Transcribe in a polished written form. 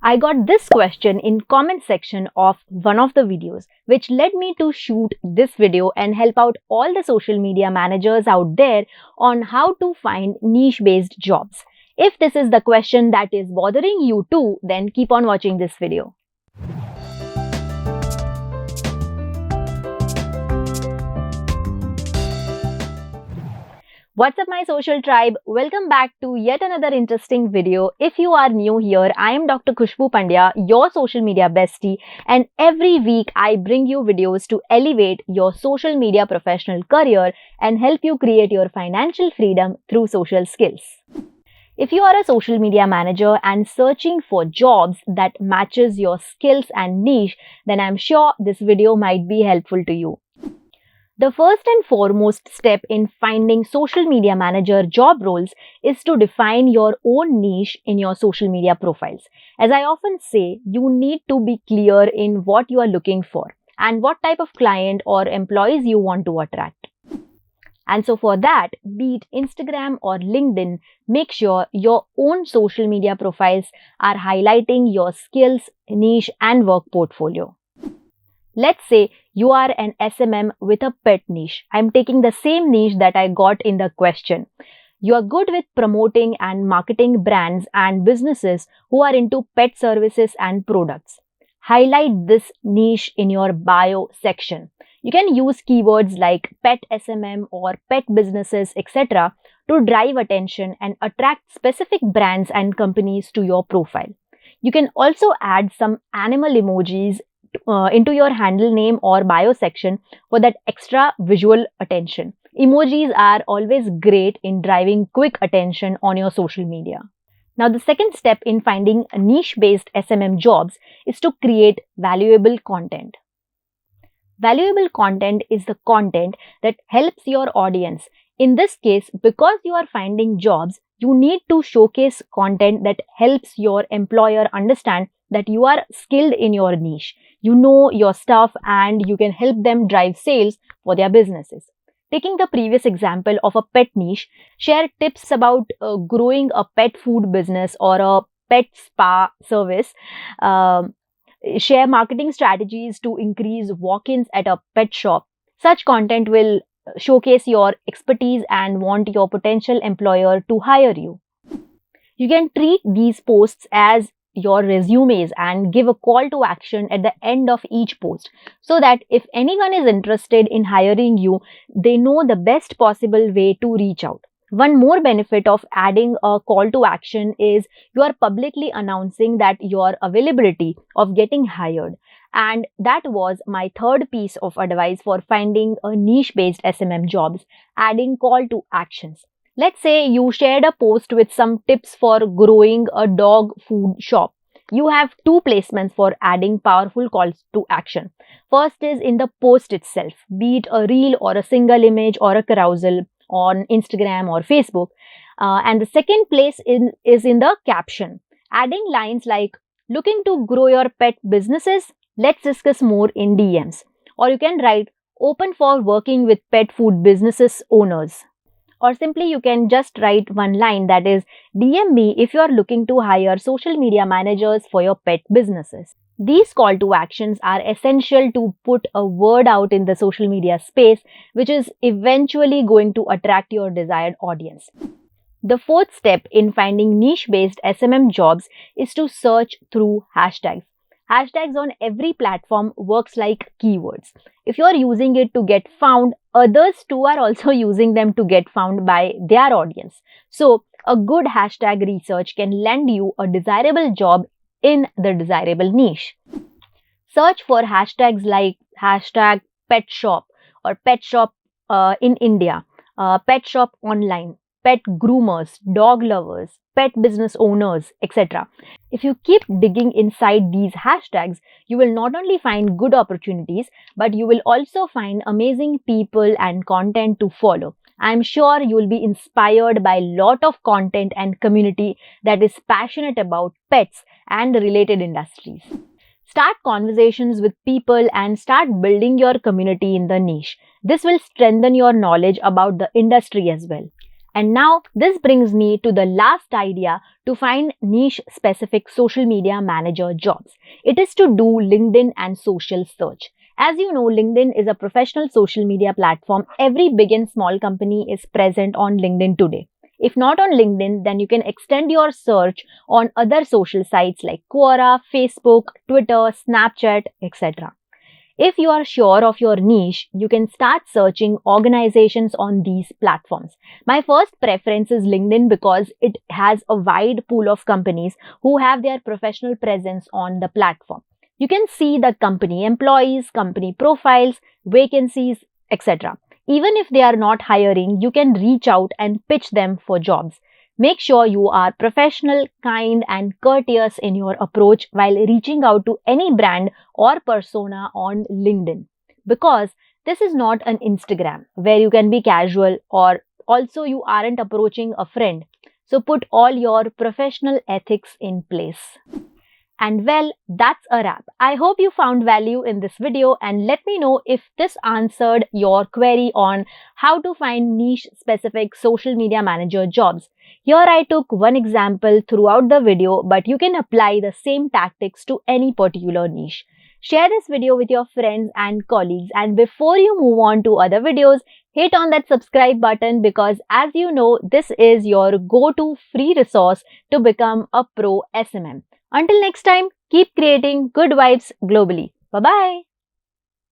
I got this question in comment section of one of the videos, which led me to shoot this video and help out all the social media managers out there on how to find niche-based jobs. If this is the question that is bothering you too, then keep on watching this video. What's up my social tribe? Welcome back to yet another interesting video. If you are new here, I am Dr. Khushbu Pandya, your social media bestie, and every week I bring you videos to elevate your social media professional career and help you create your financial freedom through social skills. If you are a social media manager and searching for jobs that matches your skills and niche, then I'm sure this video might be helpful to you. The first and foremost step in finding social media manager job roles is to define your own niche in your social media profiles. As I often say, you need to be clear in what you are looking for and what type of client or employees you want to attract. And so for that, be it Instagram or LinkedIn, make sure your own social media profiles are highlighting your skills, niche and work portfolio. Let's say you are an SMM with a pet niche. I'm taking the same niche that I got in the question. You are good with promoting and marketing brands and businesses who are into pet services and products. Highlight this niche in your bio section. You can use keywords like pet SMM or pet businesses, etc. to drive attention and attract specific brands and companies to your profile. You can also add some animal emojis into your handle name or bio section for that extra visual attention. Emojis are always great in driving quick attention on your social media. Now, the second step in finding niche-based SMM jobs is to create valuable content. Valuable content is the content that helps your audience. In this case, because you are finding jobs, you need to showcase content that helps your employer understand that you are skilled in your niche. You know your stuff and you can help them drive sales for their businesses. Taking the previous example of a pet niche, share tips about growing a pet food business or a pet spa service. Share marketing strategies to increase walk-ins at a pet shop. Such content will showcase your expertise and want your potential employer to hire you. You can treat these posts as your resumes and give a call to action at the end of each post so that if anyone is interested in hiring you, they know the best possible way to reach out. One more benefit of adding a call to action is you are publicly announcing that your availability of getting hired. And that was my third piece of advice for finding a niche-based SMM jobs, adding call to actions. Let's say you shared a post with some tips for growing a dog food shop. You have two placements for adding powerful calls to action. First is in the post itself, be it a reel or a single image or a carousel on Instagram or Facebook. And the second place is in the caption, adding lines like, looking to grow your pet businesses? Let's discuss more in DMs. Or you can write, open for working with pet food businesses owners. Or simply you can just write one line, that is, DM me if you are looking to hire social media managers for your pet businesses. These call to actions are essential to put a word out in the social media space, which is eventually going to attract your desired audience. The fourth step in finding niche-based SMM jobs is to search through hashtags. Hashtags on every platform works like keywords. If you are using it to get found, others too are also using them to get found by their audience. So, a good hashtag research can land you a desirable job in the desirable niche. Search for hashtags like hashtag pet shop or pet shop in India, pet shop online, pet groomers, dog lovers, pet business owners, etc. If you keep digging inside these hashtags, you will not only find good opportunities, but you will also find amazing people and content to follow. I'm sure you will be inspired by a lot of content and community that is passionate about pets and related industries. Start conversations with people and start building your community in the niche. This will strengthen your knowledge about the industry as well. And now this brings me to the last idea to find niche specific social media manager jobs. It is to do LinkedIn and social search. As you know, LinkedIn is a professional social media platform. Every big and small company is present on LinkedIn today. If not on LinkedIn, then you can extend your search on other social sites like Quora, Facebook, Twitter, Snapchat, etc. If you are sure of your niche, you can start searching organizations on these platforms. My first preference is LinkedIn because it has a wide pool of companies who have their professional presence on the platform. You can see the company employees, company profiles, vacancies, etc. Even if they are not hiring, you can reach out and pitch them for jobs. Make sure you are professional, kind, and courteous in your approach while reaching out to any brand or persona on LinkedIn. Because this is not an Instagram where you can be casual, or also you aren't approaching a friend. So put all your professional ethics in place. And well, that's a wrap. I hope you found value in this video, and let me know if this answered your query on how to find niche specific social media manager jobs. Here I took one example throughout the video, but you can apply the same tactics to any particular niche. Share this video with your friends and colleagues, and before you move on to other videos, hit on that subscribe button, because as you know, this is your go-to free resource to become a pro SMM. Until next time, keep creating good vibes globally. Bye bye.